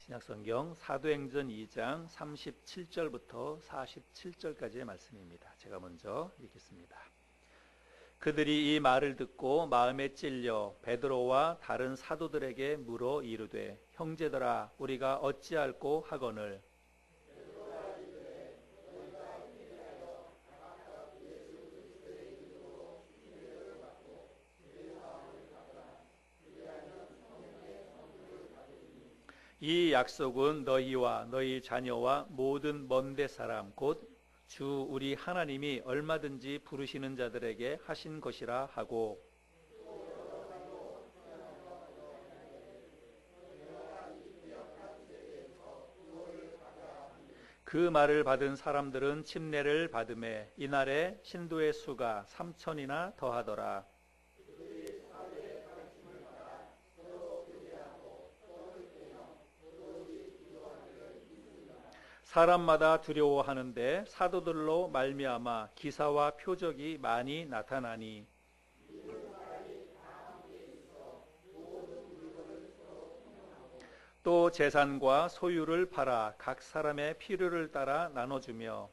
신약성경 사도행전 2장 37절부터 47절까지의 말씀입니다. 제가 먼저 읽겠습니다. 그들이 이 말을 듣고 마음에 찔려 베드로와 다른 사도들에게 물어 이르되 형제들아 우리가 어찌할꼬 하거늘. 이 약속은 너희와 너희 자녀와 모든 먼데 사람 곧 주 우리 하나님이 얼마든지 부르시는 자들에게 하신 것이라 하고, 그 말을 받은 사람들은 침례를 받음에 이날에 신도의 수가 3,000이나 더하더라. 사람마다 두려워하는데 사도들로 말미암아 기사와 표적이 많이 나타나니 또 재산과 소유를 팔아 각 사람의 필요를 따라 나눠주며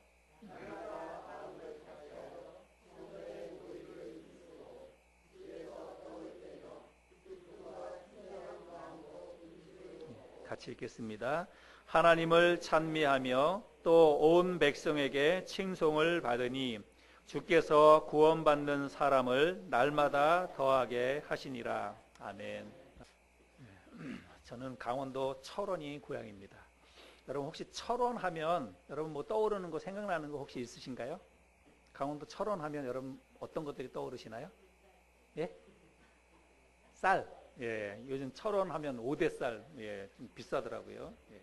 같이 읽겠습니다. 하나님을 찬미하며 또 온 백성에게 칭송을 받으니 주께서 구원받는 사람을 날마다 더하게 하시니라. 아멘. 저는 강원도 철원이 고향입니다. 여러분 혹시 철원 하면 여러분 뭐 떠오르는 거 생각나는 거 혹시 있으신가요? 강원도 철원 하면 여러분 어떤 것들이 떠오르시나요? 예? 쌀. 예, 요즘 철원 하면 오대쌀. 예, 좀 비싸더라고요. 예.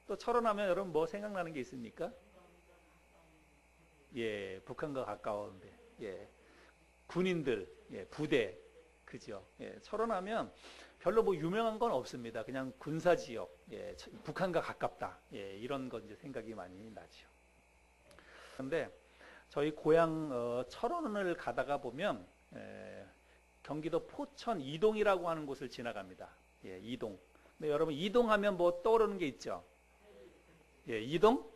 또 철원하면 여러분 뭐 생각나는 게 있습니까? 예, 북한과 가까운데, 예, 군인들, 예, 부대, 그죠? 예, 철원하면 별로 뭐 유명한 건 없습니다. 그냥 군사 지역, 예, 북한과 가깝다, 예, 이런 거 이제 생각이 많이 나죠. 그런데 저희 고향 철원을 가다가 보면 경기도 포천 이동이라고 하는 곳을 지나갑니다. 예, 이동. 근데 여러분 이동하면 뭐 떠오르는 게 있죠? 예, 이동?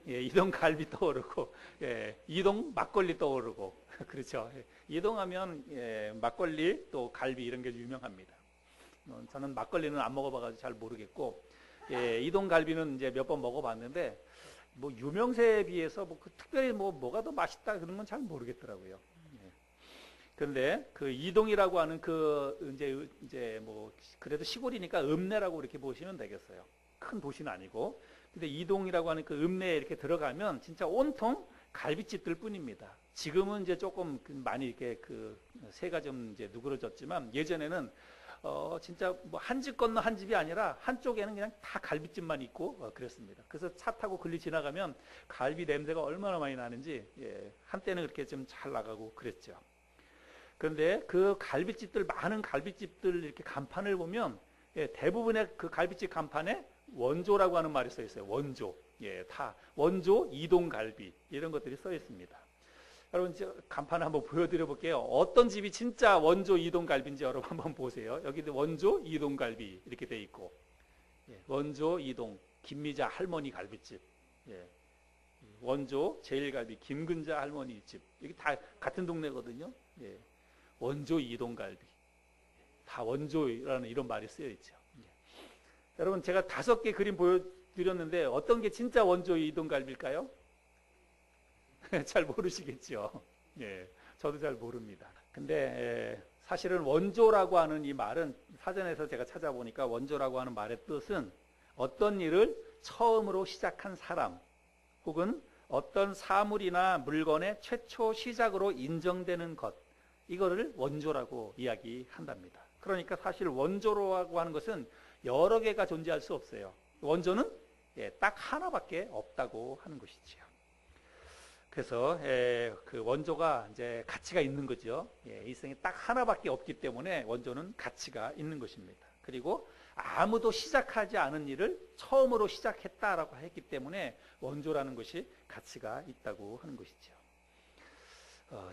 예, 이동 갈비 떠오르고, 예, 이동 막걸리 떠오르고, 그렇죠. 예, 이동하면, 예, 막걸리 또 갈비 이런 게 유명합니다. 저는 막걸리는 안 먹어봐가지고 잘 모르겠고, 예, 이동 갈비는 이제 몇 번 먹어봤는데, 뭐 유명세에 비해서 뭐 특별히 뭐가 더 맛있다 그런 건 잘 모르겠더라고요. 예. 그런데 그 이동이라고 하는 이제 뭐 그래도 시골이니까 읍내라고 이렇게 보시면 되겠어요. 큰 도시는 아니고. 근데 이동이라고 하는 그 읍내에 이렇게 들어가면 진짜 온통 갈비집들 뿐입니다. 지금은 이제 조금 많이 이렇게 그 새가 좀 이제 누그러졌지만 예전에는 진짜 뭐 한 집 건너 한 집이 아니라 한쪽에는 그냥 다 갈비집만 있고 그랬습니다. 그래서 차 타고 글리 지나가면 갈비 냄새가 얼마나 많이 나는지, 예, 한때는 그렇게 좀 잘 나가고 그랬죠. 그런데 그 갈비집들, 많은 갈비집들 이렇게 간판을 보면, 예, 대부분의 그 갈비집 간판에 원조라고 하는 말이 써 있어요. 원조. 예, 원조 이동갈비 이런 것들이 써 있습니다. 여러분 간판을 한번 보여드려 볼게요. 어떤 집이 진짜 원조 이동갈비인지 여러분 한번 보세요. 여기 원조 이동갈비 이렇게 돼 있고, 예, 원조 이동 김미자 할머니 갈비집, 예, 원조 제일갈비 김근자 할머니 집, 이게 다 같은 동네거든요. 예, 원조 이동갈비 다 원조라는 이런 말이 쓰여 있죠. 여러분 제가 5개 그림 보여드렸는데 어떤 게 진짜 원조 이동갈비일까요? 잘 모르시겠죠. 예, 저도 잘 모릅니다. 근데 사실은 원조라고 하는 이 말은 사전에서 제가 찾아보니까 원조라고 하는 말의 뜻은 어떤 일을 처음으로 시작한 사람 혹은 어떤 사물이나 물건의 최초 시작으로 인정되는 것, 이거를 원조라고 이야기한답니다. 그러니까 사실 원조라고 하는 것은 여러 개가 존재할 수 없어요. 원조는, 예, 딱 하나밖에 없다고 하는 것이지요. 그래서 그 원조가 이제 가치가 있는 거죠. 예, 이 세상에 딱 하나밖에 없기 때문에 원조는 가치가 있는 것입니다. 그리고 아무도 시작하지 않은 일을 처음으로 시작했다라고 했기 때문에 원조라는 것이 가치가 있다고 하는 것이죠.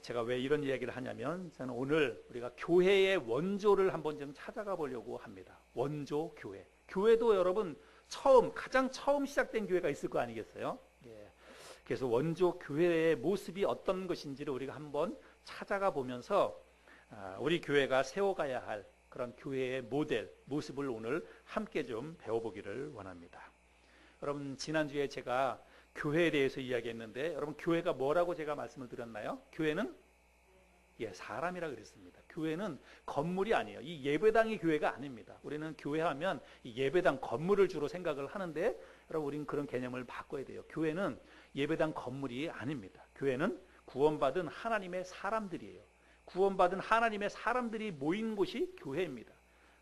제가 왜 이런 이야기를 하냐면 저는 오늘 우리가 교회의 원조를 한번 좀 찾아가 보려고 합니다. 원조 교회. 교회도 여러분 가장 처음 시작된 교회가 있을 거 아니겠어요? 예. 그래서 원조 교회의 모습이 어떤 것인지를 우리가 한번 찾아가 보면서 우리 교회가 세워가야 할 그런 교회의 모습을 오늘 함께 좀 배워보기를 원합니다. 여러분, 지난주에 제가 교회에 대해서 이야기했는데, 여러분, 교회가 뭐라고 제가 말씀을 드렸나요? 교회는 사람이라 그랬습니다. 교회는 건물이 아니에요. 이 예배당이 교회가 아닙니다. 우리는 교회하면 이 예배당 건물을 주로 생각을 하는데, 여러분, 우리는 그런 개념을 바꿔야 돼요. 교회는 예배당 건물이 아닙니다. 교회는 구원받은 하나님의 사람들이에요. 구원받은 하나님의 사람들이 모인 곳이 교회입니다.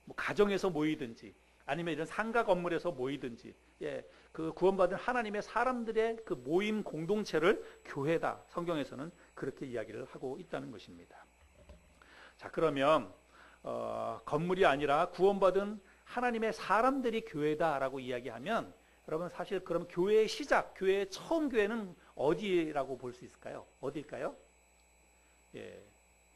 뭐 가정에서 모이든지 아니면 이런 상가 건물에서 모이든지, 그 구원받은 하나님의 사람들의 그 모임 공동체를 교회다. 성경에서는 그렇게 이야기를 하고 있다는 것입니다. 자, 그러면 건물이 아니라 구원받은 하나님의 사람들이 교회다라고 이야기하면, 여러분, 사실 그럼 교회의 시작, 교회의 처음 교회는 어디라고 볼 수 있을까요? 어디일까요?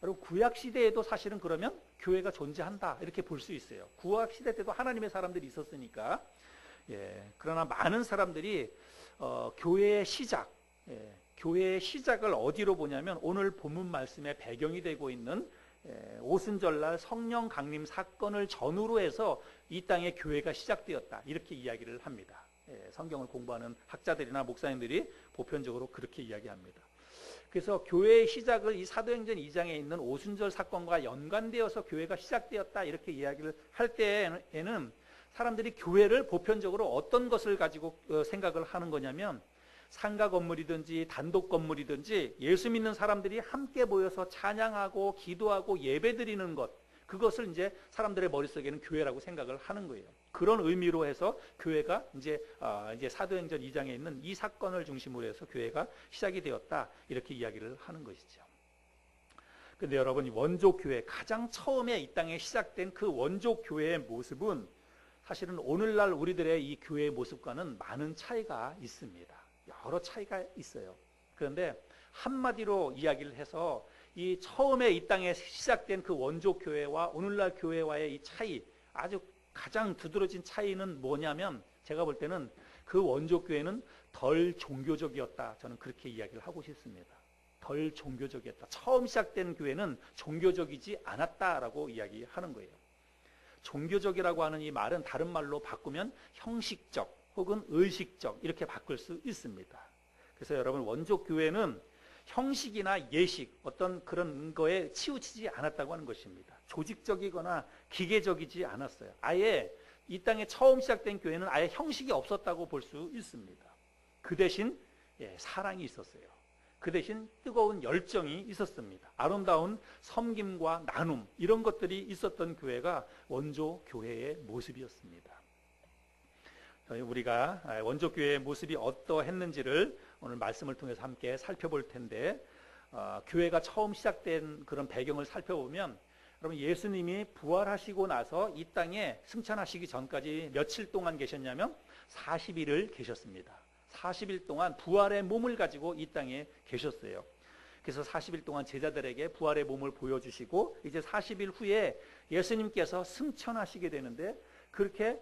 여러분, 구약 시대에도 사실은 그러면 교회가 존재한다 이렇게 볼 수 있어요. 구약 시대 때도 하나님의 사람들이 있었으니까. 그러나 많은 사람들이 교회의 시작을 어디로 보냐면, 오늘 본문 말씀의 배경이 되고 있는 오순절날 성령 강림 사건을 전후로 해서 이 땅에 교회가 시작되었다 이렇게 이야기를 합니다. 성경을 공부하는 학자들이나 목사님들이 보편적으로 그렇게 이야기합니다. 그래서 교회의 시작을 이 사도행전 2장에 있는 오순절 사건과 연관되어서 교회가 시작되었다 이렇게 이야기를 할 때에는 사람들이 교회를 보편적으로 어떤 것을 가지고 생각을 하는 거냐면, 상가 건물이든지 단독 건물이든지 예수 믿는 사람들이 함께 모여서 찬양하고 기도하고 예배드리는 것, 그것을 이제 사람들의 머릿속에는 교회라고 생각을 하는 거예요. 그런 의미로 해서 교회가 이제 사도행전 2장에 있는 이 사건을 중심으로 해서 교회가 시작이 되었다 이렇게 이야기를 하는 것이죠. 근데 여러분, 원조 교회, 가장 처음에 이 땅에 시작된 그 원조 교회의 모습은 사실은 오늘날 우리들의 이 교회의 모습과는 많은 차이가 있습니다. 여러 차이가 있어요. 그런데 한마디로 이야기를 해서 이 처음에 이 땅에 시작된 그 원조 교회와 오늘날 교회와의 이 차이, 아주 가장 두드러진 차이는 뭐냐면, 제가 볼 때는 그 원조 교회는 덜 종교적이었다. 저는 그렇게 이야기를 하고 싶습니다. 덜 종교적이었다. 처음 시작된 교회는 종교적이지 않았다라고 이야기하는 거예요. 종교적이라고 하는 이 말은 다른 말로 바꾸면 형식적 혹은 의식적 이렇게 바꿀 수 있습니다. 그래서 여러분, 원조 교회는 형식이나 예식, 어떤 그런 거에 치우치지 않았다고 하는 것입니다. 조직적이거나 기계적이지 않았어요. 아예 이 땅에 처음 시작된 교회는 아예 형식이 없었다고 볼 수 있습니다. 그 대신 사랑이 있었어요. 그 대신 뜨거운 열정이 있었습니다. 아름다운 섬김과 나눔, 이런 것들이 있었던 교회가 원조 교회의 모습이었습니다. 우리가 원조 교회의 모습이 어떠했는지를 오늘 말씀을 통해서 함께 살펴볼 텐데, 교회가 처음 시작된 그런 배경을 살펴보면, 여러분, 예수님이 부활하시고 나서 이 땅에 승천하시기 전까지 며칠 동안 계셨냐면 40일을 계셨습니다. 40일 동안 부활의 몸을 가지고 이 땅에 계셨어요. 그래서 40일 동안 제자들에게 부활의 몸을 보여주시고, 이제 40일 후에 예수님께서 승천하시게 되는데, 그렇게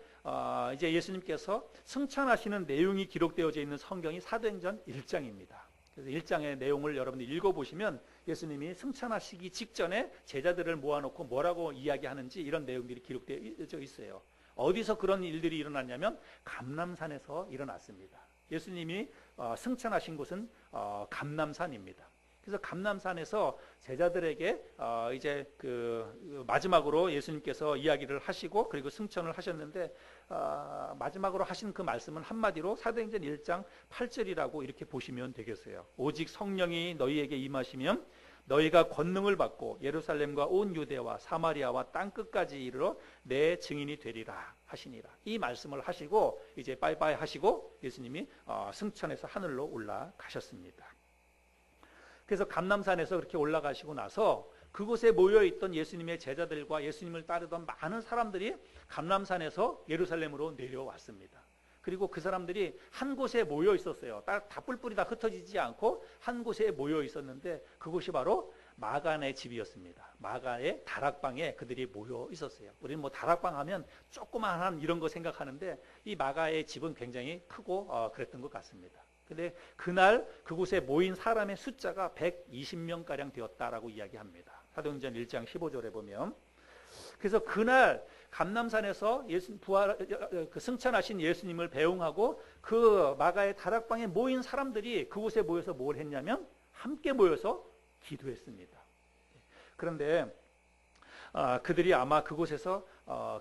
이제 예수님께서 승천하시는 내용이 기록되어져 있는 성경이 사도행전 1장입니다. 그래서 1장의 내용을 여러분들이 읽어보시면 예수님이 승천하시기 직전에 제자들을 모아놓고 뭐라고 이야기하는지 이런 내용들이 기록되어 있어요. 어디서 그런 일들이 일어났냐면 감람산에서 일어났습니다. 예수님이 승천하신 곳은 감람산입니다. 그래서 감람산에서 제자들에게 이제 그 마지막으로 예수님께서 이야기를 하시고 그리고 승천을 하셨는데, 마지막으로 하신 그 말씀은 한마디로 사도행전 1장 8절이라고 이렇게 보시면 되겠어요. 오직 성령이 너희에게 임하시면 너희가 권능을 받고 예루살렘과 온 유대와 사마리아와 땅끝까지 이르러 내 증인이 되리라 하시니라. 이 말씀을 하시고 이제 빠이빠이 하시고 예수님이 승천해서 하늘로 올라가셨습니다. 그래서 감람산에서 그렇게 올라가시고 나서 그곳에 모여있던 예수님의 제자들과 예수님을 따르던 많은 사람들이 감람산에서 예루살렘으로 내려왔습니다. 그리고 그 사람들이 한 곳에 모여 있었어요. 다 뿔뿔이 다 흩어지지 않고 한 곳에 모여 있었는데, 그곳이 바로 마간의 집이었습니다. 마가의 다락방에 그들이 모여 있었어요. 우리는 뭐 다락방 하면 조그만한 이런 거 생각하는데 이 마가의 집은 굉장히 크고 그랬던 것 같습니다. 근데 그날 그곳에 모인 사람의 숫자가 120명가량 되었다라고 이야기합니다. 사도행전 1장 15절에 보면. 그래서 그날 감람산에서 그 승천하신 예수님을 배웅하고 그 마가의 다락방에 모인 사람들이 그곳에 모여서 뭘 했냐면 함께 모여서 기도했습니다. 그런데 그들이 아마 그곳에서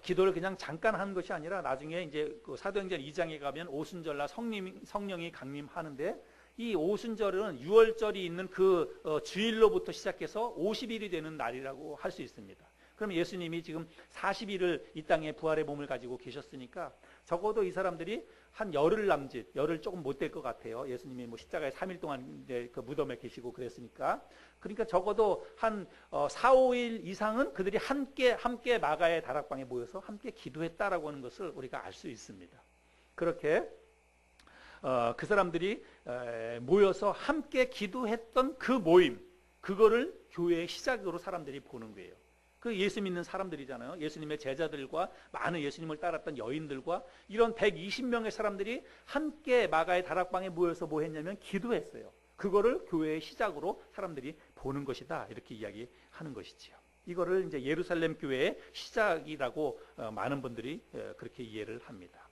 기도를 그냥 잠깐 한 것이 아니라 나중에 이제 그 사도행전 2장에 가면 오순절날 성령이 강림하는데 이 오순절은 유월절이 있는 그 주일로부터 시작해서 50일이 되는 날이라고 할 수 있습니다. 그럼 예수님이 지금 40일을 이 땅에 부활의 몸을 가지고 계셨으니까 적어도 이 사람들이 한 열흘 남짓, 열흘 조금 못 될 것 같아요. 예수님이 뭐 십자가에 3일 동안 이제 그 무덤에 계시고 그랬으니까. 그러니까 적어도 한 4, 5일 이상은 그들이 함께 마가의 다락방에 모여서 함께 기도했다라고 하는 것을 우리가 알 수 있습니다. 그렇게 그 사람들이 모여서 함께 기도했던 그 모임, 그거를 교회의 시작으로 사람들이 보는 거예요. 그 예수 믿는 사람들이잖아요. 예수님의 제자들과 많은 예수님을 따랐던 여인들과 이런 120명의 사람들이 함께 마가의 다락방에 모여서 뭐 했냐면 기도했어요. 그거를 교회의 시작으로 사람들이 보는 것이다. 이렇게 이야기하는 것이지요. 이거를 이제 예루살렘 교회의 시작이라고 많은 분들이 그렇게 이해를 합니다.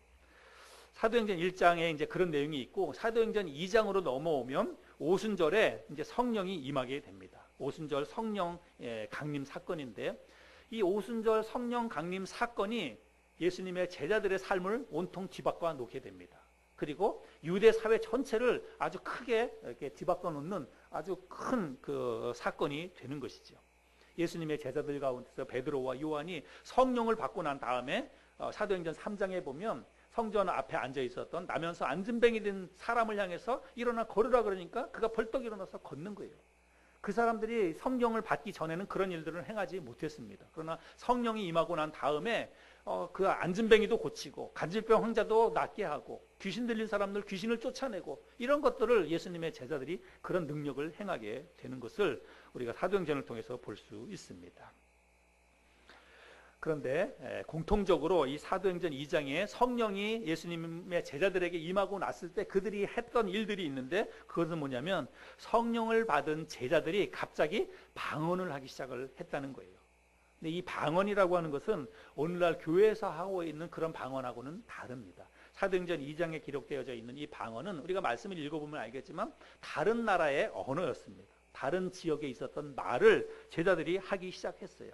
사도행전 1장에 이제 그런 내용이 있고 사도행전 2장으로 넘어오면 오순절에 이제 성령이 임하게 됩니다. 오순절 성령 강림 사건인데 이 오순절 성령 강림 사건이 예수님의 제자들의 삶을 온통 뒤바꿔 놓게 됩니다. 그리고 유대 사회 전체를 아주 크게 이렇게 뒤바꿔 놓는 아주 큰 그 사건이 되는 것이죠. 예수님의 제자들 가운데서 베드로와 요한이 성령을 받고 난 다음에 사도행전 3장에 보면 성전 앞에 앉아 있었던 나면서 안진뱅이 된 사람을 향해서 일어나 걸으라 그러니까 그가 벌떡 일어나서 걷는 거예요. 그 사람들이 성령을 받기 전에는 그런 일들을 행하지 못했습니다. 그러나 성령이 임하고 난 다음에 그 안진뱅이도 고치고 간질병 환자도 낫게 하고 귀신 들린 사람들 귀신을 쫓아내고 이런 것들을 예수님의 제자들이 그런 능력을 행하게 되는 것을 우리가 사도행전을 통해서 볼 수 있습니다. 그런데 공통적으로 이 사도행전 2장에 성령이 예수님의 제자들에게 임하고 났을 때 그들이 했던 일들이 있는데 그것은 뭐냐면 성령을 받은 제자들이 갑자기 방언을 하기 시작을 했다는 거예요. 근데 이 방언이라고 하는 것은 오늘날 교회에서 하고 있는 그런 방언하고는 다릅니다. 사도행전 2장에 기록되어져 있는 이 방언은 우리가 말씀을 읽어보면 알겠지만 다른 나라의 언어였습니다. 다른 지역에 있었던 말을 제자들이 하기 시작했어요.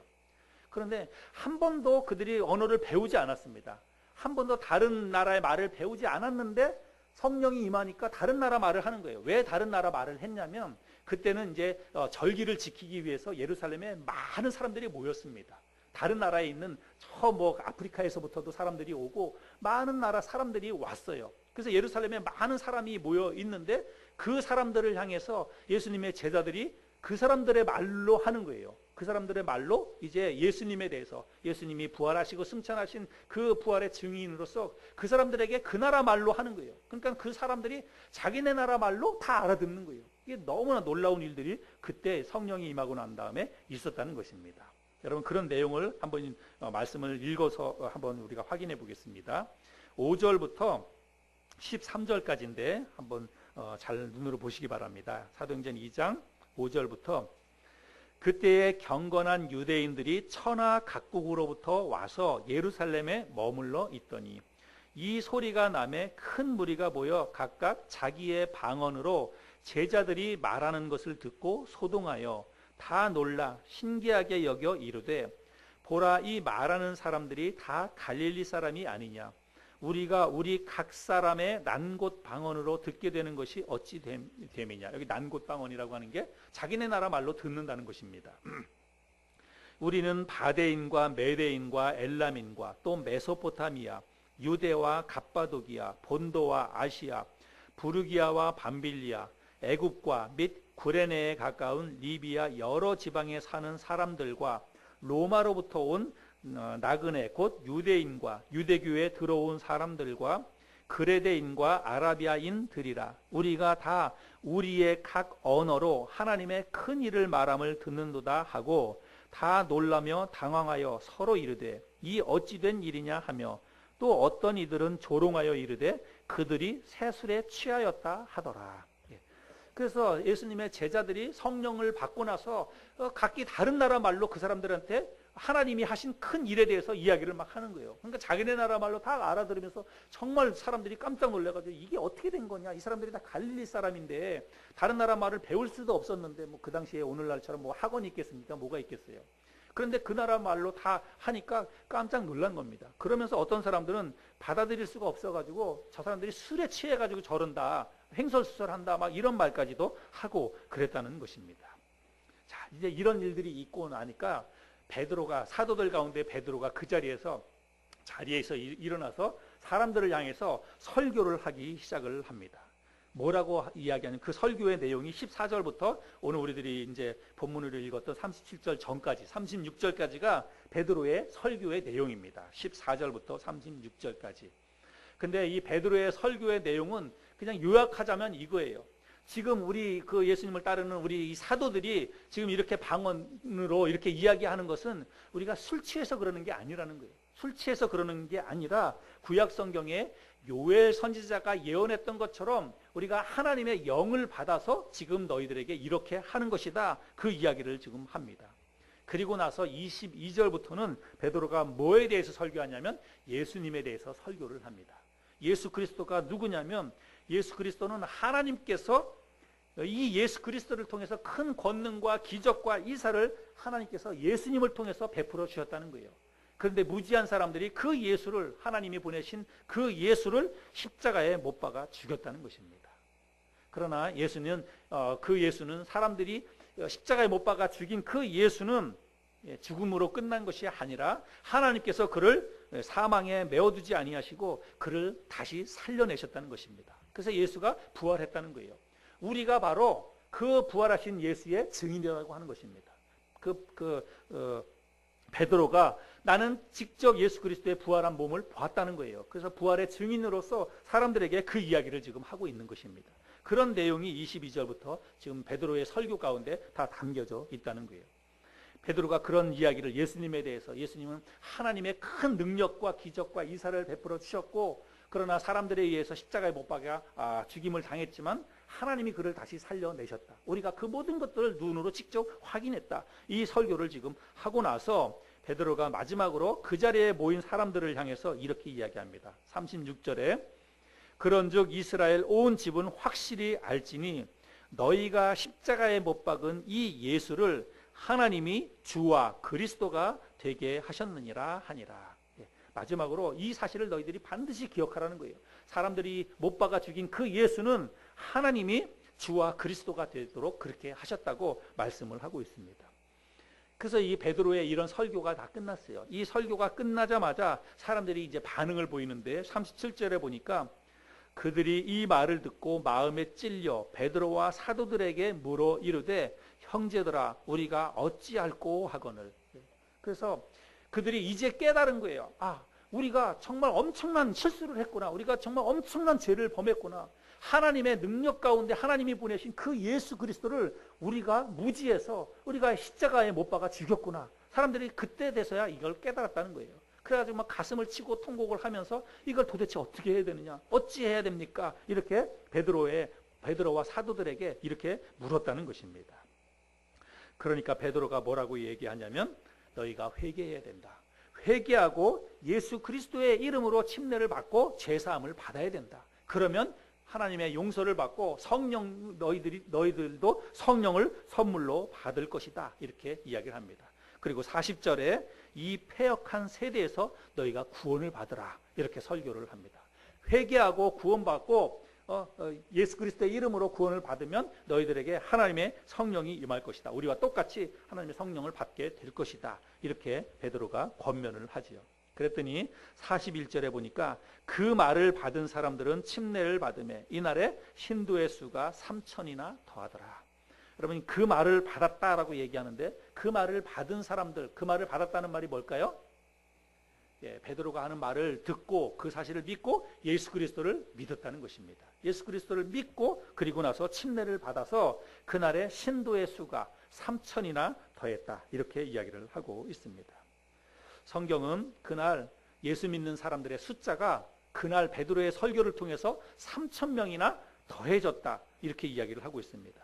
그런데 한 번도 그들이 언어를 배우지 않았습니다. 한 번도 다른 나라의 말을 배우지 않았는데 성령이 임하니까 다른 나라 말을 하는 거예요. 왜 다른 나라 말을 했냐면 그때는 이제 절기를 지키기 위해서 예루살렘에 많은 사람들이 모였습니다. 다른 나라에 있는 저 뭐 아프리카에서부터도 사람들이 오고 많은 나라 사람들이 왔어요. 그래서 예루살렘에 많은 사람이 모여 있는데 그 사람들을 향해서 예수님의 제자들이 그 사람들의 말로 하는 거예요. 그 사람들의 말로 이제 예수님에 대해서 예수님이 부활하시고 승천하신 그 부활의 증인으로서 그 사람들에게 그 나라 말로 하는 거예요. 그러니까 그 사람들이 자기네 나라 말로 다 알아듣는 거예요. 이게 너무나 놀라운 일들이 그때 성령이 임하고 난 다음에 있었다는 것입니다. 여러분 그런 내용을 한번 말씀을 읽어서 한번 우리가 확인해 보겠습니다. 5절부터 13절까지인데 한번 잘 눈으로 보시기 바랍니다. 사도행전 2장 5절부터 그때에 경건한 유대인들이 천하 각국으로부터 와서 예루살렘에 머물러 있더니 이 소리가 나매 큰 무리가 모여 각각 자기의 방언으로 제자들이 말하는 것을 듣고 소동하여 다 놀라 신기하게 여겨 이르되 보라 이 말하는 사람들이 다 갈릴리 사람이 아니냐 우리가 우리 각 사람의 난곳 방언으로 듣게 되는 것이 어찌 됨이냐. 여기 난곳 방언이라고 하는 게 자기네 나라 말로 듣는다는 것입니다. 우리는 바데인과 메데인과 엘람인과 또 메소포타미아, 유대와 갑바도기아, 본도와 아시아, 부르기아와 밤빌리아, 애굽과 및 구레네에 가까운 리비아 여러 지방에 사는 사람들과 로마로부터 온 나그네 곧 유대인과 유대교에 들어온 사람들과 그레데인과 아라비아인들이라. 우리가 다 우리의 각 언어로 하나님의 큰 일을 말함을 듣는도다 하고 다 놀라며 당황하여 서로 이르되 이 어찌 된 일이냐 하며 또 어떤 이들은 조롱하여 이르되 그들이 새술에 취하였다 하더라. 그래서 예수님의 제자들이 성령을 받고 나서 각기 다른 나라 말로 그 사람들한테 하나님이 하신 큰 일에 대해서 이야기를 막 하는 거예요. 그러니까 자기네 나라 말로 다 알아들으면서 정말 사람들이 깜짝 놀라가지고 이게 어떻게 된 거냐. 이 사람들이 다 갈릴리 사람인데 다른 나라 말을 배울 수도 없었는데 뭐 그 당시에 오늘날처럼 뭐 학원이 있겠습니까? 뭐가 있겠어요. 그런데 그 나라 말로 다 하니까 깜짝 놀란 겁니다. 그러면서 어떤 사람들은 받아들일 수가 없어가지고 저 사람들이 술에 취해가지고 저런다, 횡설수설한다, 막 이런 말까지도 하고 그랬다는 것입니다. 자, 이제 이런 일들이 있고 나니까 베드로가, 사도들 가운데 베드로가 그 자리에서 일어나서 사람들을 향해서 설교를 하기 시작을 합니다. 뭐라고 이야기하는 그 설교의 내용이 14절부터 오늘 우리들이 이제 본문으로 읽었던 37절 전까지 36절까지가 베드로의 설교의 내용입니다. 14절부터 36절까지. 근데 이 베드로의 설교의 내용은 그냥 요약하자면 이거예요. 지금 우리 그 예수님을 따르는 우리 이 사도들이 지금 이렇게 방언으로 이렇게 이야기하는 것은 우리가 술 취해서 그러는 게 아니라는 거예요. 술 취해서 그러는 게 아니라 구약 성경에 요엘 선지자가 예언했던 것처럼 우리가 하나님의 영을 받아서 지금 너희들에게 이렇게 하는 것이다. 그 이야기를 지금 합니다. 그리고 나서 22절부터는 베드로가 뭐에 대해서 설교하냐면 예수님에 대해서 설교를 합니다. 예수 그리스도가 누구냐면 예수 그리스도는 하나님께서 이 예수 그리스도를 통해서 큰 권능과 기적과 이사를 하나님께서 예수님을 통해서 베풀어 주셨다는 거예요. 그런데 무지한 사람들이 그 예수를, 하나님이 보내신 그 예수를 십자가에 못 박아 죽였다는 것입니다. 그러나 그 예수는 사람들이 십자가에 못 박아 죽인 그 예수는 죽음으로 끝난 것이 아니라 하나님께서 그를 사망에 메어두지 아니하시고 그를 다시 살려내셨다는 것입니다. 그래서 예수가 부활했다는 거예요. 우리가 바로 그 부활하신 예수의 증인이라고 하는 것입니다. 베드로가 나는 직접 예수 그리스도의 부활한 몸을 봤다는 거예요. 그래서 부활의 증인으로서 사람들에게 그 이야기를 지금 하고 있는 것입니다. 그런 내용이 22절부터 지금 베드로의 설교 가운데 다 담겨져 있다는 거예요. 베드로가 그런 이야기를 예수님에 대해서, 예수님은 하나님의 큰 능력과 기적과 이사를 베풀어 주셨고 그러나 사람들에 의해서 십자가에 못 박아 죽임을 당했지만 하나님이 그를 다시 살려내셨다. 우리가 그 모든 것들을 눈으로 직접 확인했다. 이 설교를 지금 하고 나서 베드로가 마지막으로 그 자리에 모인 사람들을 향해서 이렇게 이야기합니다. 36절에 그런즉 이스라엘 온 집은 확실히 알지니 너희가 십자가에 못 박은 이 예수를 하나님이 주와 그리스도가 되게 하셨느니라 하니라. 마지막으로 이 사실을 너희들이 반드시 기억하라는 거예요. 사람들이 못 박아 죽인 그 예수는 하나님이 주와 그리스도가 되도록 그렇게 하셨다고 말씀을 하고 있습니다. 그래서 이 베드로의 이런 설교가 다 끝났어요. 이 설교가 끝나자마자 사람들이 이제 반응을 보이는데 37절에 보니까 그들이 이 말을 듣고 마음에 찔려 베드로와 사도들에게 물어 이르되 형제들아 우리가 어찌할꼬 하거늘. 그래서 그들이 이제 깨달은 거예요. 우리가 정말 엄청난 실수를 했구나. 우리가 정말 엄청난 죄를 범했구나. 하나님의 능력 가운데 하나님이 보내신 그 예수 그리스도를 우리가 무지해서 우리가 십자가에 못 박아 죽였구나. 사람들이 그때 돼서야 이걸 깨달았다는 거예요. 그래가지고 막 가슴을 치고 통곡을 하면서 이걸 도대체 어떻게 해야 되느냐, 어찌 해야 됩니까? 이렇게 베드로와 사도들에게 이렇게 물었다는 것입니다. 그러니까 베드로가 뭐라고 얘기하냐면 너희가 회개해야 된다. 회개하고 예수 그리스도의 이름으로 침례를 받고 죄사함을 받아야 된다. 그러면 하나님의 용서를 받고 너희들도 성령을 선물로 받을 것이다. 이렇게 이야기를 합니다. 그리고 40절에 이 패역한 세대에서 너희가 구원을 받으라. 이렇게 설교를 합니다. 회개하고 구원받고 예수 그리스도의 이름으로 구원을 받으면 너희들에게 하나님의 성령이 임할 것이다. 우리와 똑같이 하나님의 성령을 받게 될 것이다. 이렇게 베드로가 권면을 하지요. 그랬더니 41절에 보니까 그 말을 받은 사람들은 침례를 받으며 이날에 신도의 수가 3,000이나 더하더라. 여러분 그 말을 받았다라고 얘기하는데 그 말을 받은 사람들, 그 말을 받았다는 말이 뭘까요? 베드로가 하는 말을 듣고 그 사실을 믿고 예수 그리스도를 믿었다는 것입니다. 예수 그리스도를 믿고 그리고 나서 침례를 받아서 그날의 신도의 수가 3,000이나 더했다. 이렇게 이야기를 하고 있습니다. 성경은 그날 예수 믿는 사람들의 숫자가 그날 베드로의 설교를 통해서 3,000명이나 더해졌다. 이렇게 이야기를 하고 있습니다.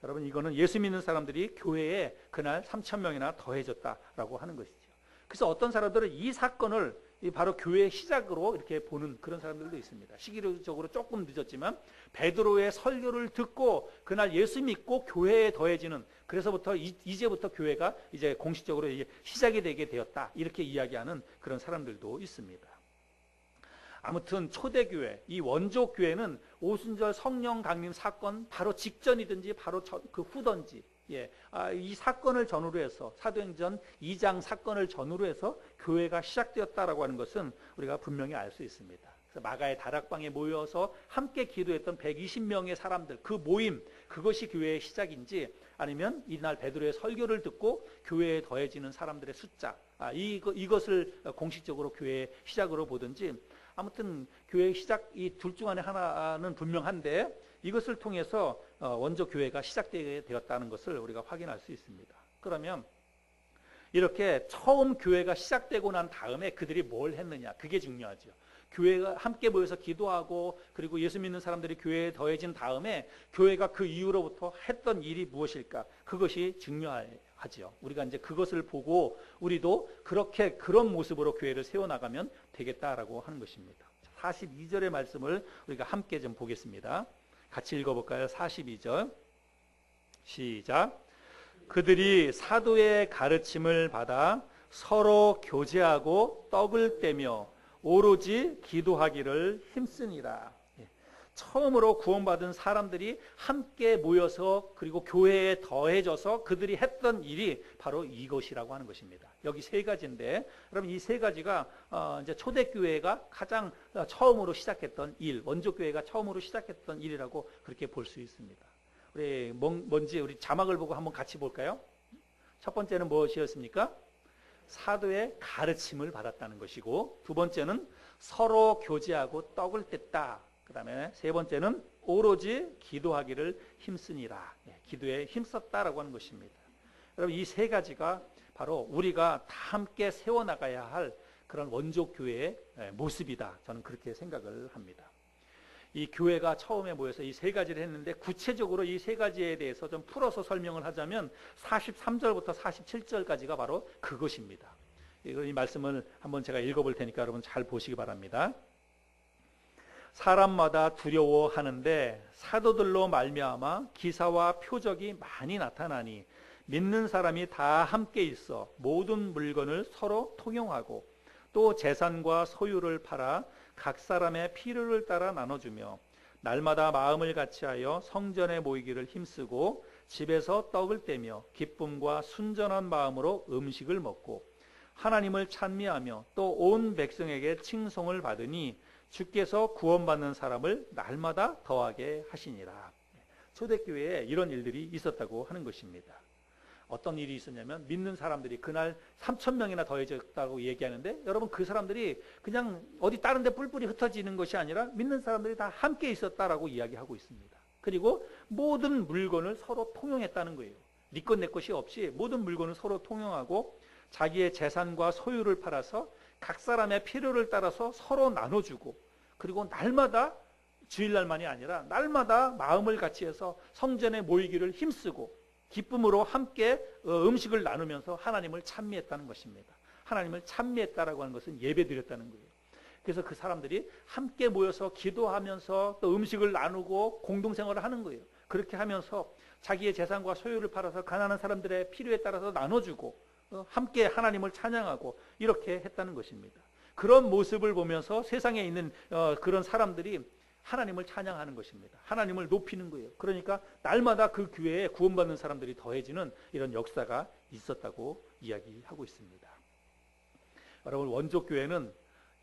여러분, 이거는 예수 믿는 사람들이 교회에 그날 3,000명이나 더해졌다라고 하는 것이죠. 그래서 어떤 사람들은 이 사건을 바로 교회의 시작으로 이렇게 보는 그런 사람들도 있습니다. 시기적으로 조금 늦었지만 베드로의 설교를 듣고 그날 예수 믿고 교회에 더해지는, 그래서부터 이제부터 교회가 이제 공식적으로 이제 시작이 되게 되었다. 이렇게 이야기하는 그런 사람들도 있습니다. 아무튼 초대교회, 이 원조교회는 오순절 성령 강림 사건 바로 직전이든지 바로 그 후든지, 이 사건을 전후로 해서 사도행전 2장 사건을 전후로 해서 교회가 시작되었다라고 하는 것은 우리가 분명히 알 수 있습니다. 그래서 마가의 다락방에 모여서 함께 기도했던 120명의 사람들, 그 모임, 그것이 교회의 시작인지, 아니면 이날 베드로의 설교를 듣고 교회에 더해지는 사람들의 숫자, 이것을 공식적으로 교회의 시작으로 보든지, 아무튼 교회의 시작, 이 둘 중 안에 하나는 분명한데 이것을 통해서 원조 교회가 시작되게 되었다는 것을 우리가 확인할 수 있습니다. 그러면 이렇게 처음 교회가 시작되고 난 다음에 그들이 뭘 했느냐, 그게 중요하죠. 교회가 함께 모여서 기도하고 그리고 예수 믿는 사람들이 교회에 더해진 다음에 교회가 그 이후로부터 했던 일이 무엇일까, 그것이 중요하죠. 우리가 이제 그것을 보고 우리도 그런 모습으로 교회를 세워나가면 되겠다라고 하는 것입니다. 42절의 말씀을 우리가 함께 좀 보겠습니다. 같이 읽어볼까요? 42절 시작. 그들이 사도의 가르침을 받아 서로 교제하고 떡을 떼며 오로지 기도하기를 힘쓰니라. 처음으로 구원받은 사람들이 함께 모여서 그리고 교회에 더해져서 그들이 했던 일이 바로 이것이라고 하는 것입니다. 여기 세 가지인데, 여러분 이 세 가지가 이제 초대교회가 가장 처음으로 시작했던 일, 원조교회가 처음으로 시작했던 일이라고 그렇게 볼 수 있습니다. 우리 뭔지 우리 자막을 보고 한번 같이 볼까요? 첫 번째는 무엇이었습니까? 사도의 가르침을 받았다는 것이고, 두 번째는 서로 교제하고 떡을 뗐다. 그 다음에 세 번째는 오로지 기도하기를 힘쓰니라. 기도에 힘썼다라고 하는 것입니다. 여러분 이 세 가지가 바로 우리가 다 함께 세워나가야 할 그런 원조교회의 모습이다. 저는 그렇게 생각을 합니다. 이 교회가 처음에 모여서 이 세 가지를 했는데, 구체적으로 이 세 가지에 대해서 좀 풀어서 설명을 하자면 43절부터 47절까지가 바로 그것입니다. 이 말씀을 한번 제가 읽어볼 테니까 여러분 잘 보시기 바랍니다. 사람마다 두려워하는데 사도들로 말미암아 기사와 표적이 많이 나타나니 믿는 사람이 다 함께 있어 모든 물건을 서로 통용하고 또 재산과 소유를 팔아 각 사람의 필요를 따라 나눠주며 날마다 마음을 같이하여 성전에 모이기를 힘쓰고 집에서 떡을 떼며 기쁨과 순전한 마음으로 음식을 먹고 하나님을 찬미하며 또 온 백성에게 칭송을 받으니 주께서 구원받는 사람을 날마다 더하게 하시니라. 초대교회에 이런 일들이 있었다고 하는 것입니다. 어떤 일이 있었냐면 믿는 사람들이 그날 3,000명이나 더해졌다고 얘기하는데, 여러분 그 사람들이 그냥 어디 다른 데 뿔뿔이 흩어지는 것이 아니라 믿는 사람들이 다 함께 있었다라고 이야기하고 있습니다. 그리고 모든 물건을 서로 통용했다는 거예요. 네 것 내 것이 없이 모든 물건을 서로 통용하고 자기의 재산과 소유를 팔아서 각 사람의 필요를 따라서 서로 나눠주고, 그리고 날마다 주일날만이 아니라 날마다 마음을 같이 해서 성전에 모이기를 힘쓰고 기쁨으로 함께 음식을 나누면서 하나님을 찬미했다는 것입니다. 하나님을 찬미했다라고 하는 것은 예배드렸다는 거예요. 그래서 그 사람들이 함께 모여서 기도하면서 또 음식을 나누고 공동생활을 하는 거예요. 그렇게 하면서 자기의 재산과 소유를 팔아서 가난한 사람들의 필요에 따라서 나눠주고 함께 하나님을 찬양하고 이렇게 했다는 것입니다. 그런 모습을 보면서 세상에 있는 그런 사람들이 하나님을 찬양하는 것입니다. 하나님을 높이는 거예요. 그러니까 날마다 그 교회에 구원받는 사람들이 더해지는 이런 역사가 있었다고 이야기하고 있습니다. 여러분 원조교회는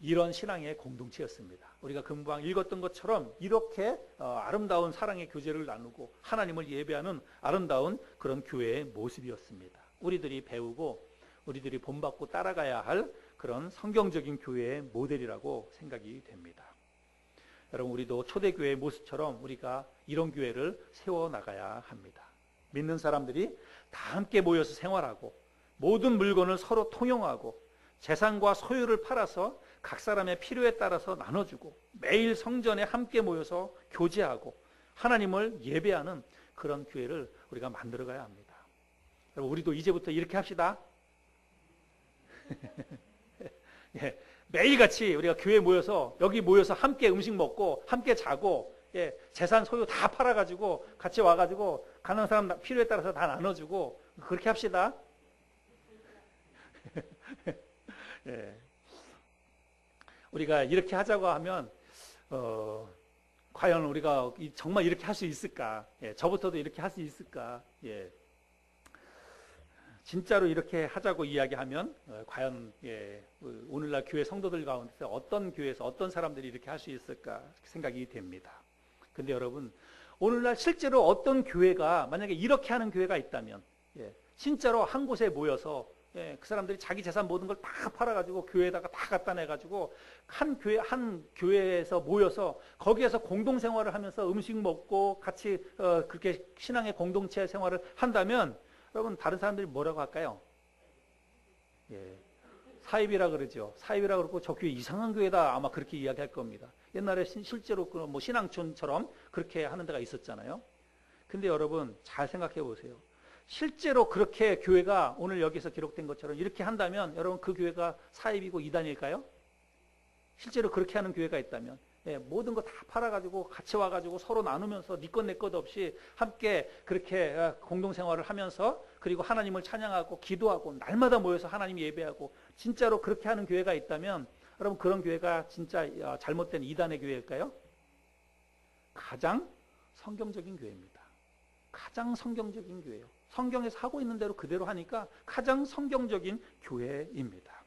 이런 신앙의 공동체였습니다. 우리가 금방 읽었던 것처럼 이렇게 아름다운 사랑의 교제를 나누고 하나님을 예배하는 아름다운 그런 교회의 모습이었습니다. 우리들이 배우고 우리들이 본받고 따라가야 할 그런 성경적인 교회의 모델이라고 생각이 됩니다. 여러분, 우리도 초대교회의 모습처럼 우리가 이런 교회를 세워나가야 합니다. 믿는 사람들이 다 함께 모여서 생활하고 모든 물건을 서로 통용하고 재산과 소유를 팔아서 각 사람의 필요에 따라서 나눠주고 매일 성전에 함께 모여서 교제하고 하나님을 예배하는 그런 교회를 우리가 만들어가야 합니다. 여러분, 우리도 이제부터 이렇게 합시다. 예, 매일같이 우리가 교회에 모여서 여기 모여서 함께 음식 먹고 함께 자고, 예, 재산 소유 다 팔아가지고 같이 와가지고 가는 사람 필요에 따라서 다 나눠주고 그렇게 합시다. 예. 우리가 이렇게 하자고 하면 과연 우리가 정말 이렇게 할 수 있을까? 예, 저부터도 이렇게 할 수 있을까? 예. 진짜로 이렇게 하자고 이야기하면 과연 오늘날 교회 성도들 가운데서 어떤 교회에서 어떤 사람들이 이렇게 할 수 있을까 생각이 됩니다. 근데 여러분, 오늘날 실제로 어떤 교회가 만약에 이렇게 하는 교회가 있다면, 진짜로 한 곳에 모여서 그 사람들이 자기 재산 모든 걸 다 팔아가지고 교회에다가 다 갖다 내가지고 한 교회에서 모여서 거기에서 공동생활을 하면서 음식 먹고 같이 그렇게 신앙의 공동체 생활을 한다면, 여러분, 다른 사람들이 뭐라고 할까요? 예, 사입이라 그러죠. 사입이라 그러고 저 교회 이상한 교회다 아마 그렇게 이야기할 겁니다. 옛날에 실제로 뭐 신앙촌처럼 그렇게 하는 데가 있었잖아요. 근데 여러분, 잘 생각해 보세요. 실제로 그렇게 교회가 오늘 여기서 기록된 것처럼 이렇게 한다면 여러분, 그 교회가 사입이고 이단일까요? 실제로 그렇게 하는 교회가 있다면, 모든 거 다 팔아가지고 같이 와가지고 서로 나누면서 네 것 내 것 없이 함께 그렇게 공동생활을 하면서 그리고 하나님을 찬양하고 기도하고 날마다 모여서 하나님 예배하고 진짜로 그렇게 하는 교회가 있다면, 여러분, 그런 교회가 진짜 잘못된 이단의 교회일까요? 가장 성경적인 교회입니다. 가장 성경적인 교회예요. 성경에서 하고 있는 대로 그대로 하니까 가장 성경적인 교회입니다.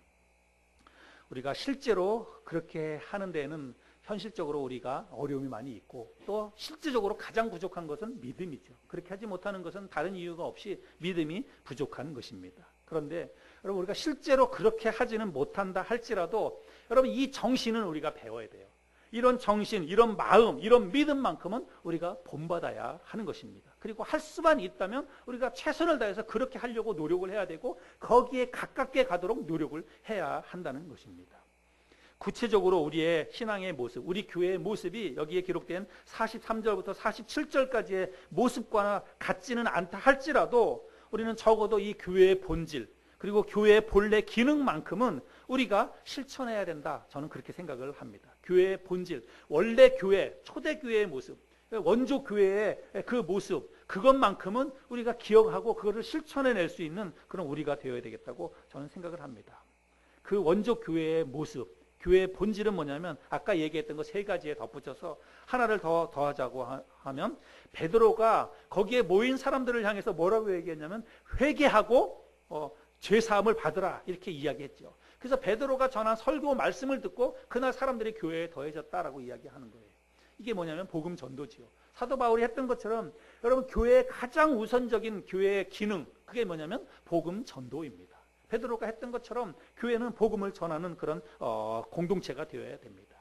우리가 실제로 그렇게 하는 데에는 현실적으로 우리가 어려움이 많이 있고, 또 실제적으로 가장 부족한 것은 믿음이죠. 그렇게 하지 못하는 것은 다른 이유가 없이 믿음이 부족한 것입니다. 그런데 여러분, 우리가 실제로 그렇게 하지는 못한다 할지라도 여러분, 이 정신은 우리가 배워야 돼요. 이런 정신, 이런 마음, 이런 믿음만큼은 우리가 본받아야 하는 것입니다. 그리고 할 수만 있다면 우리가 최선을 다해서 그렇게 하려고 노력을 해야 되고 거기에 가깝게 가도록 노력을 해야 한다는 것입니다. 구체적으로 우리의 신앙의 모습, 우리 교회의 모습이 여기에 기록된 43절부터 47절까지의 모습과 같지는 않다 할지라도 우리는 적어도 이 교회의 본질, 그리고 교회의 본래 기능만큼은 우리가 실천해야 된다. 저는 그렇게 생각을 합니다. 교회의 본질, 원래 교회, 초대교회의 모습, 원조 교회의 그 모습, 그것만큼은 우리가 기억하고 그것을 실천해낼 수 있는 그런 우리가 되어야 되겠다고 저는 생각을 합니다. 그 원조 교회의 모습, 교회의 본질은 뭐냐면 아까 얘기했던 거 세 가지에 덧붙여서 하나를 더 더하자고 하면, 베드로가 거기에 모인 사람들을 향해서 뭐라고 얘기했냐면 회개하고 죄사함을 받으라 이렇게 이야기했죠. 그래서 베드로가 전한 설교 말씀을 듣고 그날 사람들이 교회에 더해졌다라고 이야기하는 거예요. 이게 뭐냐면 복음 전도지요. 사도 바울이 했던 것처럼 여러분, 교회의 가장 우선적인 교회의 기능, 그게 뭐냐면 복음 전도입니다. 베드로가 했던 것처럼 교회는 복음을 전하는 그런 공동체가 되어야 됩니다.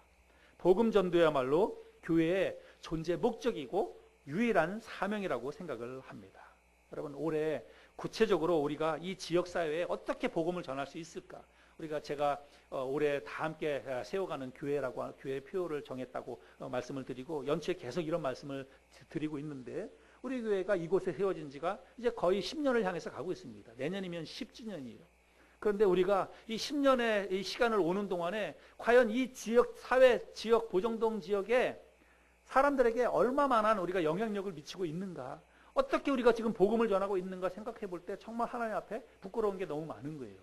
복음 전도야말로 교회의 존재 목적이고 유일한 사명이라고 생각을 합니다. 여러분, 올해 구체적으로 우리가 이 지역사회에 어떻게 복음을 전할 수 있을까? 제가 올해 다 함께 세워가는 교회라고 교회 표를 정했다고 말씀을 드리고 연초에 계속 이런 말씀을 드리고 있는데, 우리 교회가 이곳에 세워진 지가 이제 거의 10년을 향해서 가고 있습니다. 내년이면 10주년이에요. 그런데 우리가 이 10년의 이 시간을 오는 동안에 과연 이 지역 사회, 지역 보정동 지역에 사람들에게 얼마만한 우리가 영향력을 미치고 있는가, 어떻게 우리가 지금 복음을 전하고 있는가 생각해 볼 때 정말 하나님 앞에 부끄러운 게 너무 많은 거예요.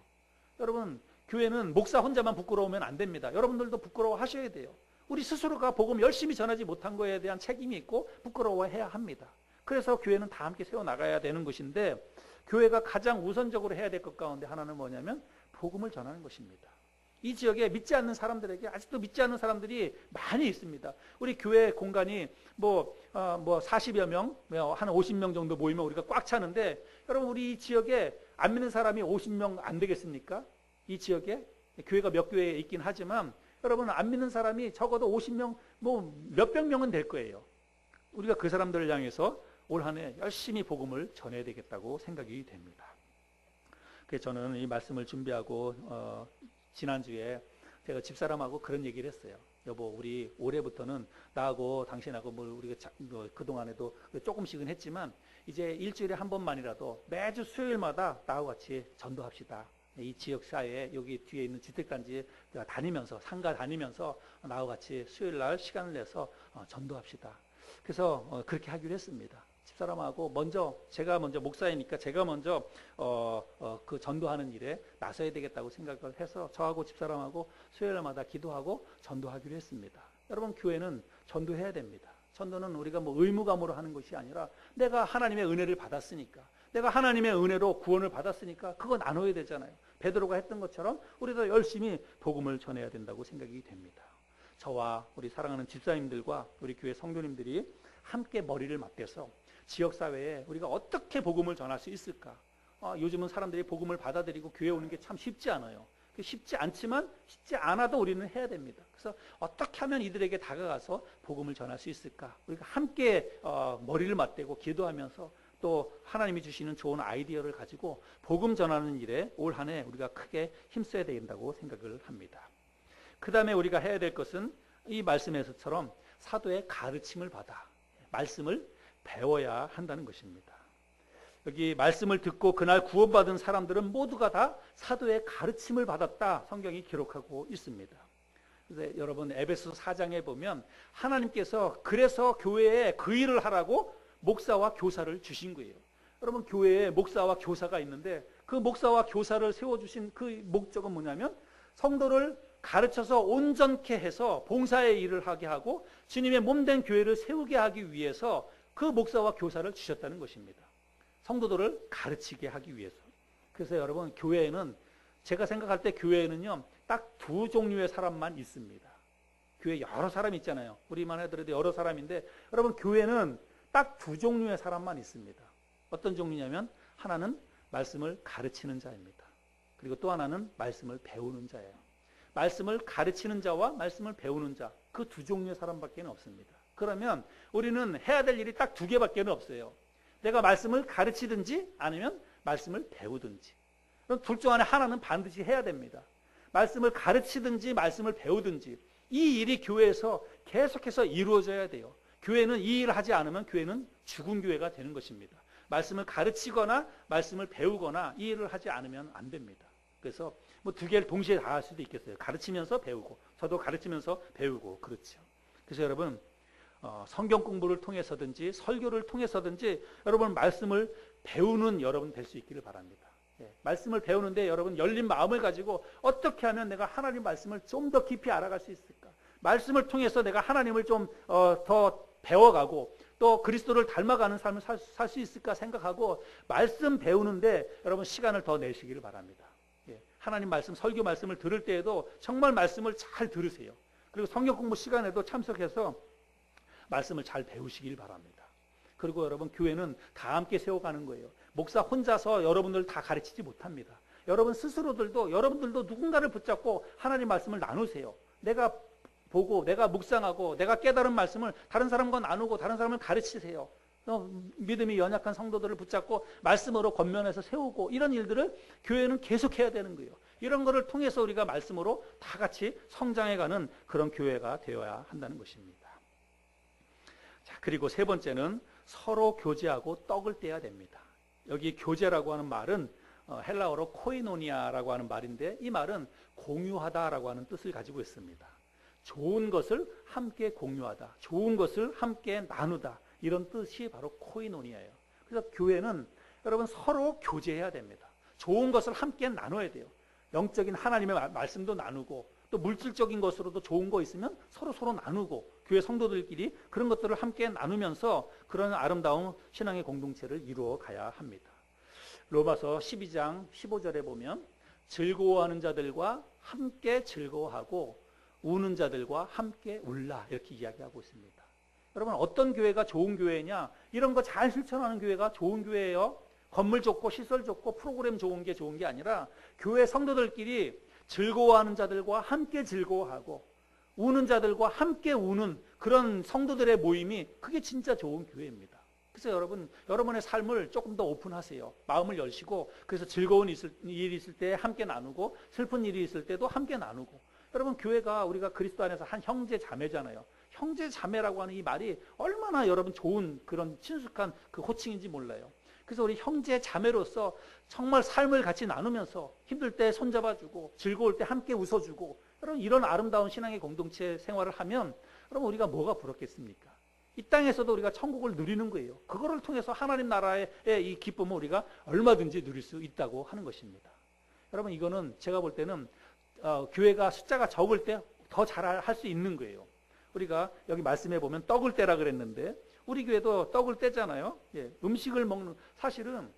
여러분, 교회는 목사 혼자만 부끄러우면 안 됩니다. 여러분들도 부끄러워하셔야 돼요. 우리 스스로가 복음 열심히 전하지 못한 거에 대한 책임이 있고 부끄러워해야 합니다. 그래서 교회는 다 함께 세워나가야 되는 것인데, 교회가 가장 우선적으로 해야 될 것 가운데 하나는 뭐냐면 복음을 전하는 것입니다. 이 지역에 믿지 않는 사람들에게, 아직도 믿지 않는 사람들이 많이 있습니다. 우리 교회 공간이 40여 명, 한 50명 정도 모이면 우리가 꽉 차는데, 여러분, 우리 이 지역에 안 믿는 사람이 50명 안 되겠습니까? 이 지역에? 교회가 몇 교회에 있긴 하지만 여러분 안 믿는 사람이 적어도 50명, 뭐 몇백 명은 될 거예요. 우리가 그 사람들을 향해서 올 한 해 열심히 복음을 전해야 되겠다고 생각이 됩니다. 그래서 저는 이 말씀을 준비하고 지난주에 제가 집사람하고 그런 얘기를 했어요. 여보, 우리 올해부터는 나하고 당신하고 우리가 그동안에도 조금씩은 했지만 이제 일주일에 한 번만이라도 매주 수요일마다 나하고 같이 전도합시다. 이 지역사회에 여기 뒤에 있는 주택단지에 다니면서 상가 다니면서 나하고 같이 수요일날 시간을 내서 전도합시다. 그래서 그렇게 하기로 했습니다. 집사람하고 제가 먼저 목사이니까 제가 먼저 그 전도하는 일에 나서야 되겠다고 생각을 해서 저하고 집사람하고 수요일마다 기도하고 전도하기로 했습니다. 여러분, 교회는 전도해야 됩니다. 전도는 우리가 뭐 의무감으로 하는 것이 아니라 내가 하나님의 은혜를 받았으니까, 내가 하나님의 은혜로 구원을 받았으니까 그거 나눠야 되잖아요. 베드로가 했던 것처럼 우리도 열심히 복음을 전해야 된다고 생각이 됩니다. 저와 우리 사랑하는 집사님들과 우리 교회 성도님들이 함께 머리를 맞대서 지역사회에 우리가 어떻게 복음을 전할 수 있을까? 요즘은 사람들이 복음을 받아들이고 교회 오는 게 참 쉽지 않아요. 쉽지 않지만 쉽지 않아도 우리는 해야 됩니다. 그래서 어떻게 하면 이들에게 다가가서 복음을 전할 수 있을까? 우리가 함께 머리를 맞대고 기도하면서 또 하나님이 주시는 좋은 아이디어를 가지고 복음 전하는 일에 올 한 해 우리가 크게 힘써야 된다고 생각을 합니다. 그 다음에 우리가 해야 될 것은 이 말씀에서처럼 사도의 가르침을 받아 말씀을 배워야 한다는 것입니다. 여기 말씀을 듣고 그날 구원받은 사람들은 모두가 다 사도의 가르침을 받았다, 성경이 기록하고 있습니다. 그래서 여러분 에베소 4장에 보면 하나님께서 그래서 교회에 그 일을 하라고 목사와 교사를 주신 거예요. 여러분, 교회에 목사와 교사가 있는데 그 목사와 교사를 세워주신 그 목적은 뭐냐면 성도를 가르쳐서 온전케 해서 봉사의 일을 하게 하고 주님의 몸된 교회를 세우게 하기 위해서 그 목사와 교사를 주셨다는 것입니다. 성도들을 가르치게 하기 위해서. 그래서 여러분, 교회에는 제가 생각할 때 교회에는요 딱 두 종류의 사람만 있습니다. 교회 여러 사람 있잖아요. 우리만 해도 여러 사람인데 여러분, 교회는 딱 두 종류의 사람만 있습니다. 어떤 종류냐면 하나는 말씀을 가르치는 자입니다. 그리고 또 하나는 말씀을 배우는 자예요. 말씀을 가르치는 자와 말씀을 배우는 자, 그 두 종류의 사람밖에 없습니다. 그러면 우리는 해야 될 일이 딱 두 개밖에 없어요. 내가 말씀을 가르치든지 아니면 말씀을 배우든지. 그럼 둘 중 안에 하나는 반드시 해야 됩니다. 말씀을 가르치든지 말씀을 배우든지 이 일이 교회에서 계속해서 이루어져야 돼요. 교회는 이 일을 하지 않으면 교회는 죽은 교회가 되는 것입니다. 말씀을 가르치거나 말씀을 배우거나 이 일을 하지 않으면 안 됩니다. 그래서 뭐 두 개를 동시에 다 할 수도 있겠어요. 가르치면서 배우고, 저도 가르치면서 배우고, 그렇죠. 그래서 여러분, 성경 공부를 통해서든지 설교를 통해서든지 여러분 말씀을 배우는 여러분 될 수 있기를 바랍니다. 말씀을 배우는데 여러분 열린 마음을 가지고 어떻게 하면 내가 하나님 말씀을 좀 더 깊이 알아갈 수 있을까? 말씀을 통해서 내가 하나님을 좀 더 배워가고 또 그리스도를 닮아가는 삶을 살 수 있을까 생각하고 말씀 배우는데 여러분 시간을 더 내시기를 바랍니다. 하나님 말씀, 설교 말씀을 들을 때에도 정말 말씀을 잘 들으세요. 그리고 성경 공부 시간에도 참석해서 말씀을 잘 배우시길 바랍니다. 그리고 여러분, 교회는 다 함께 세워가는 거예요. 목사 혼자서 여러분들 다 가르치지 못합니다. 여러분 스스로들도, 여러분들도 누군가를 붙잡고 하나님 말씀을 나누세요. 내가 보고, 내가 묵상하고, 내가 깨달은 말씀을 다른 사람과 나누고, 다른 사람을 가르치세요. 믿음이 연약한 성도들을 붙잡고 말씀으로 권면해서 세우고, 이런 일들을 교회는 계속해야 되는 거예요. 이런 거를 통해서 우리가 말씀으로 다 같이 성장해가는 그런 교회가 되어야 한다는 것입니다. 자, 그리고 세 번째는 서로 교제하고 떡을 떼야 됩니다. 여기 교제라고 하는 말은 헬라어로 코이노니아라고 하는 말인데 이 말은 공유하다라고 하는 뜻을 가지고 있습니다. 좋은 것을 함께 공유하다, 좋은 것을 함께 나누다, 이런 뜻이 바로 코이노니아예요. 그래서 교회는 여러분 서로 교제해야 됩니다. 좋은 것을 함께 나눠야 돼요. 영적인 하나님의 말씀도 나누고 또 물질적인 것으로도 좋은 거 있으면 서로 나누고 교회 성도들끼리 그런 것들을 함께 나누면서 그런 아름다운 신앙의 공동체를 이루어 가야 합니다. 로마서 12장 15절에 보면 즐거워하는 자들과 함께 즐거워하고 우는 자들과 함께 울라, 이렇게 이야기하고 있습니다. 여러분, 어떤 교회가 좋은 교회냐? 이런 거 잘 실천하는 교회가 좋은 교회예요. 건물 좋고 시설 좋고 프로그램 좋은 게 아니라 교회 성도들끼리 즐거워하는 자들과 함께 즐거워하고 우는 자들과 함께 우는 그런 성도들의 모임이 그게 진짜 좋은 교회입니다. 그래서 여러분의 삶을 조금 더 오픈하세요. 마음을 열시고 그래서 즐거운 일이 있을 때 함께 나누고 슬픈 일이 있을 때도 함께 나누고 여러분 교회가 우리가 그리스도 안에서 한 형제 자매잖아요. 형제 자매라고 하는 이 말이 얼마나 여러분 좋은 그런 친숙한 그 호칭인지 몰라요. 그래서 우리 형제 자매로서 정말 삶을 같이 나누면서 힘들 때 손잡아주고 즐거울 때 함께 웃어주고 여러분 이런 아름다운 신앙의 공동체 생활을 하면 여러분 우리가 뭐가 부럽겠습니까? 이 땅에서도 우리가 천국을 누리는 거예요. 그거를 통해서 하나님 나라의 이 기쁨을 우리가 얼마든지 누릴 수 있다고 하는 것입니다. 여러분 이거는 제가 볼 때는 교회가 숫자가 적을 때 더 잘 할 수 있는 거예요. 우리가 여기 말씀해 보면 떡을 떼라 그랬는데 우리 교회도 떡을 떼잖아요. 예, 음식을 먹는 사실은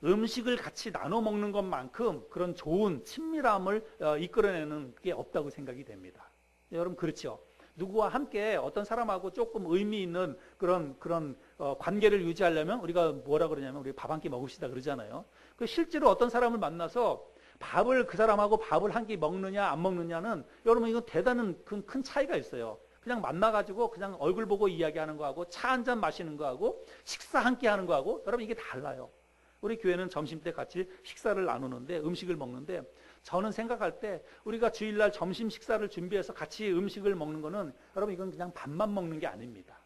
음식을 같이 나눠 먹는 것만큼 그런 좋은 친밀함을 이끌어내는 게 없다고 생각이 됩니다. 여러분 그렇죠? 누구와 함께 어떤 사람하고 조금 의미 있는 그런 관계를 유지하려면 우리가 뭐라 그러냐면 우리 밥 한 끼 먹읍시다 그러잖아요. 실제로 어떤 사람을 만나서 그 사람하고 밥을 한 끼 먹느냐 안 먹느냐는 여러분 이건 대단한 큰 차이가 있어요. 그냥 만나가지고 그냥 얼굴 보고 이야기하는 거하고 차 한 잔 마시는 거하고 식사 한 끼 하는 거하고 여러분 이게 달라요. 우리 교회는 점심 때 같이 식사를 나누는데 음식을 먹는데 저는 생각할 때 우리가 주일날 점심 식사를 준비해서 같이 음식을 먹는 거는 여러분 이건 그냥 밥만 먹는 게 아닙니다.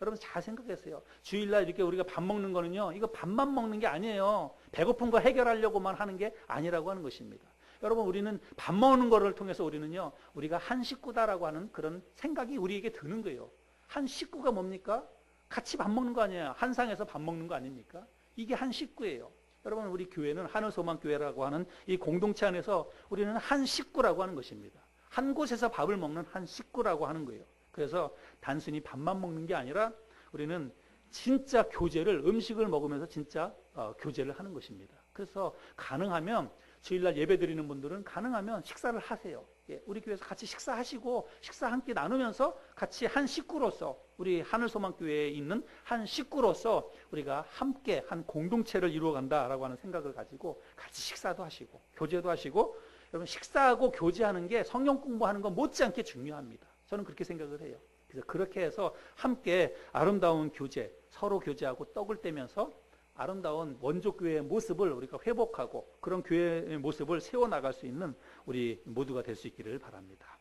여러분 잘 생각하세요. 주일날 이렇게 우리가 밥 먹는 거는요, 이거 밥만 먹는 게 아니에요. 배고픈 거 해결하려고만 하는 게 아니라고 하는 것입니다. 여러분 우리는 밥 먹는 거를 통해서 우리는요, 우리가 한 식구다라고 하는 그런 생각이 우리에게 드는 거예요. 한 식구가 뭡니까? 같이 밥 먹는 거 아니에요. 한 상에서 밥 먹는 거 아닙니까? 이게 한 식구예요. 여러분 우리 교회는 하늘소망교회라고 하는 이 공동체 안에서 우리는 한 식구라고 하는 것입니다. 한 곳에서 밥을 먹는 한 식구라고 하는 거예요. 그래서 단순히 밥만 먹는 게 아니라 우리는 진짜 교제를 음식을 먹으면서 진짜 교제를 하는 것입니다. 그래서 가능하면 주일날 예배 드리는 분들은 가능하면 식사를 하세요. 예, 우리 교회에서 같이 식사하시고 식사 함께 나누면서 같이 한 식구로서 우리 하늘소망교회에 있는 한 식구로서 우리가 함께 한 공동체를 이루어간다라고 하는 생각을 가지고 같이 식사도 하시고 교제도 하시고 여러분 식사하고 교제하는 게 성경 공부하는 것 못지않게 중요합니다. 저는 그렇게 생각을 해요. 그래서 그렇게 해서 함께 아름다운 교제, 서로 교제하고 떡을 떼면서 아름다운 원조교회의 모습을 우리가 회복하고 그런 교회의 모습을 세워나갈 수 있는 우리 모두가 될 수 있기를 바랍니다.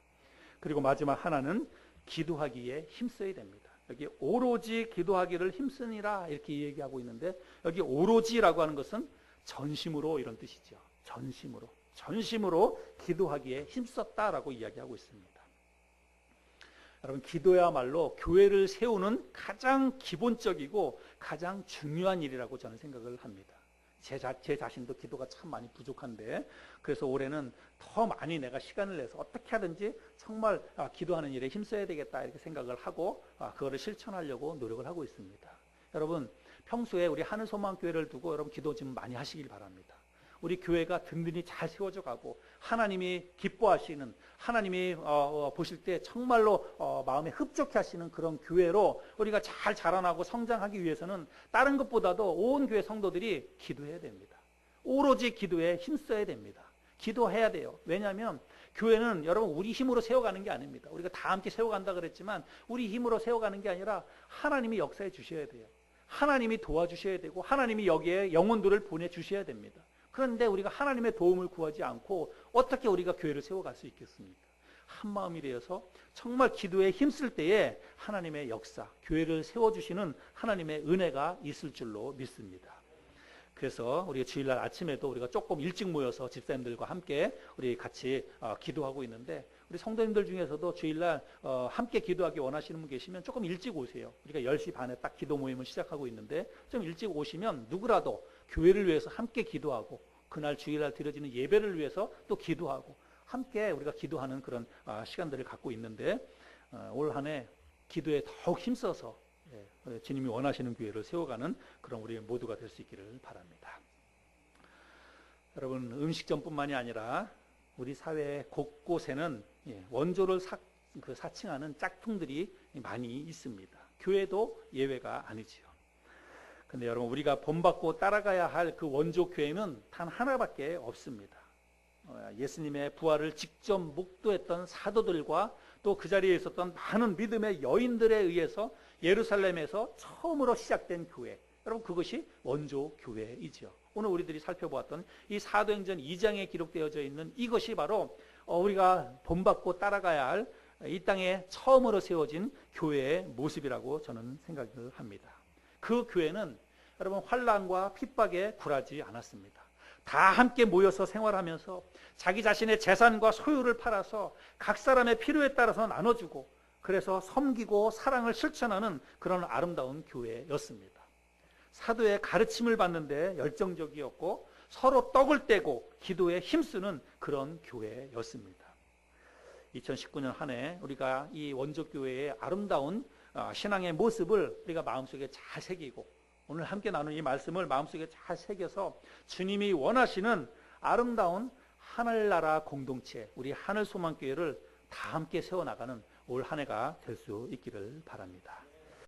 그리고 마지막 하나는 기도하기에 힘써야 됩니다. 여기 오로지 기도하기를 힘쓰니라 이렇게 얘기하고 있는데 여기 오로지라고 하는 것은 전심으로 이런 뜻이죠. 전심으로 기도하기에 힘썼다라고 이야기하고 있습니다. 여러분 기도야말로 교회를 세우는 가장 기본적이고 가장 중요한 일이라고 저는 생각을 합니다. 제 자신도 기도가 참 많이 부족한데 그래서 올해는 더 많이 내가 시간을 내서 어떻게 하든지 정말 기도하는 일에 힘써야 되겠다 이렇게 생각을 하고 그거를 실천하려고 노력을 하고 있습니다. 여러분 평소에 우리 하늘소망교회를 두고 여러분 기도 좀 많이 하시길 바랍니다. 우리 교회가 든든히 잘 세워져 가고 하나님이 기뻐하시는 하나님이 보실 때 정말로 마음에 흡족해 하시는 그런 교회로 우리가 잘 자라나고 성장하기 위해서는 다른 것보다도 온 교회 성도들이 기도해야 됩니다. 오로지 기도에 힘써야 됩니다. 기도해야 돼요. 왜냐하면 교회는 여러분 우리 힘으로 세워가는 게 아닙니다. 우리가 다 함께 세워간다 그랬지만 우리 힘으로 세워가는 게 아니라 하나님이 역사해 주셔야 돼요. 하나님이 도와주셔야 되고 하나님이 여기에 영혼들을 보내주셔야 됩니다. 그런데 우리가 하나님의 도움을 구하지 않고 어떻게 우리가 교회를 세워갈 수 있겠습니까? 한 마음이 되어서 정말 기도에 힘쓸 때에 하나님의 역사, 교회를 세워주시는 하나님의 은혜가 있을 줄로 믿습니다. 그래서 우리가 주일날 아침에도 우리가 조금 일찍 모여서 집사님들과 함께 우리 같이 기도하고 있는데 우리 성도님들 중에서도 주일날 함께 기도하기 원하시는 분 계시면 조금 일찍 오세요. 우리가 10시 반에 딱 기도 모임을 시작하고 있는데 좀 일찍 오시면 누구라도 교회를 위해서 함께 기도하고 그날 주일날 드려지는 예배를 위해서 또 기도하고 함께 우리가 기도하는 그런 시간들을 갖고 있는데 올 한 해 기도에 더욱 힘써서 주님이 원하시는 교회를 세워가는 그런 우리 모두가 될 수 있기를 바랍니다. 여러분 음식점뿐만이 아니라 우리 사회 곳곳에는 원조를 사칭하는 짝퉁들이 많이 있습니다. 교회도 예외가 아니지요. 근데 여러분 우리가 본받고 따라가야 할 그 원조 교회는 단 하나밖에 없습니다. 예수님의 부활을 직접 목도했던 사도들과 또 그 자리에 있었던 많은 믿음의 여인들에 의해서 예루살렘에서 처음으로 시작된 교회, 여러분 그것이 원조 교회이죠. 오늘 우리들이 살펴보았던 이 사도행전 2장에 기록되어져 있는 이것이 바로 우리가 본받고 따라가야 할 이 땅에 처음으로 세워진 교회의 모습이라고 저는 생각을 합니다. 그 교회는 여러분 환난과 핍박에 굴하지 않았습니다. 다 함께 모여서 생활하면서 자기 자신의 재산과 소유를 팔아서 각 사람의 필요에 따라서 나눠주고 그래서 섬기고 사랑을 실천하는 그런 아름다운 교회였습니다. 사도의 가르침을 받는데 열정적이었고 서로 떡을 떼고 기도에 힘쓰는 그런 교회였습니다. 2019년 한 해 우리가 이 원조교회의 아름다운 신앙의 모습을 우리가 마음속에 잘 새기고 오늘 함께 나눈 이 말씀을 마음속에 잘 새겨서 주님이 원하시는 아름다운 하늘나라 공동체, 우리 하늘소망교회를 다 함께 세워나가는 올 한 해가 될 수 있기를 바랍니다.